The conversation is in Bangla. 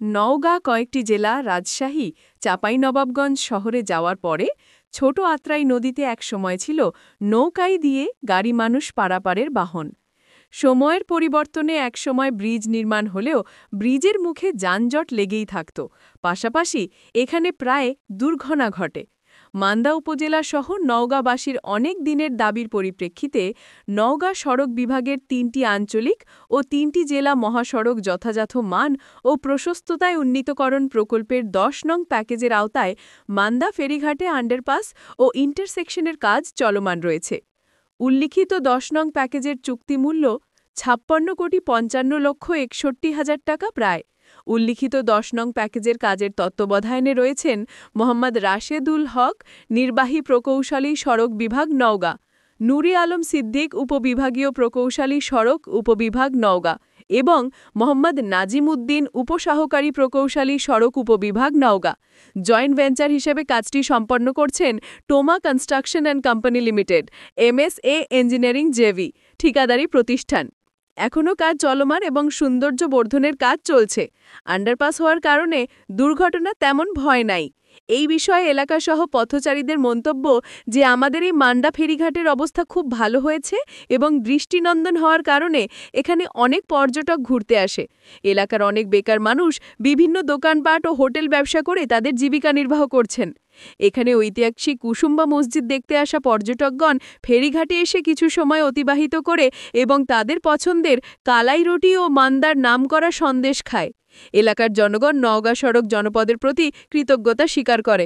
নওগাঁ কয়েকটি জেলা রাজশাহী, চাঁপাইনবাবগঞ্জ শহরে যাওয়ার পরে ছোট আত্রাই নদীতে একসময় ছিল নৌকাই দিয়ে গাড়ি মানুষ পারাপারের বাহন। সময়ের পরিবর্তনে একসময় ব্রিজ নির্মাণ হলেও ব্রিজের মুখে যানজট লেগেই থাকত, পাশাপাশি এখানে প্রায় দুর্ঘটনা ঘটে। মান্দা উপজেলা সহ নওগাঁবাসীর অনেক দিনের দাবির পরিপ্রেক্ষিতে নওগাঁ সড়ক বিভাগের ৩টি আঞ্চলিক ও ৩টি জেলা মহাসড়ক যথাযথ মান ও প্রশস্ততায় উন্নীতকরণ প্রকল্পের ১০ নং প্যাকেজের আওতায় মান্দা ফেরিঘাটে আন্ডারপাস ও ইন্টারসেকশনের কাজ চলমান রয়েছে। উল্লিখিত ১০ নং প্যাকেজের চুক্তিমূল্য ৫৬,৫৫,৬১,০০০ টাকা প্রায়। উল্লিখিত ১০ নং প্যাকেজের কাজের তত্ত্বাবধানে রয়েছেন মোহাম্মদ রাশেদুল হক, নির্বাহী প্রকৌশলী সড়ক বিভাগ নওগাঁ, নুরি আলম সিদ্দিক, উপবিভাগীয় প্রকৌশলী সড়ক উপবিভাগ নওগাঁ এবং মোহাম্মদ নাজিম উদ্দিন, উপসহকারী প্রকৌশলী সড়ক উপবিভাগ নওগাঁ। জয়েন্ট ভেঞ্চার হিসেবে কাজটি সম্পন্ন করছেন Toma construction and company limited, MSA engineering JV, ঠিকাদারি প্রতিষ্ঠান। এখনও কাজ চলমান এবং সৌন্দর্য বর্ধনের কাজ চলছে। আন্ডারপাস হওয়ার কারণে দুর্ঘটনা তেমন ভয় নাই। এই বিষয়ে এলাকাসহ পথচারীদের মন্তব্য যে আমাদের এই মান্ডা ফেরিঘাটের অবস্থা খুব ভালো হয়েছে এবং দৃষ্টিনন্দন হওয়ার কারণে এখানে অনেক পর্যটক ঘুরতে আসে। এলাকার অনেক বেকার মানুষ বিভিন্ন দোকানপাট ও হোটেল ব্যবসা করে তাদের জীবিকা নির্বাহ করছেন। এখানে ঐতিহাসিক কুসুম্বা মসজিদ দেখতে আসা পর্যটকগণ ফেরিঘাটে এসে কিছু সময় অতিবাহিত করে এবং তাদের পছন্দের কালাই রুটি ও মান্দার নামকরা সন্দেশ খায়। এলাকার জনগণ নওগাঁ সড়ক জনপদের প্রতি কৃতজ্ঞতা স্বীকার করে।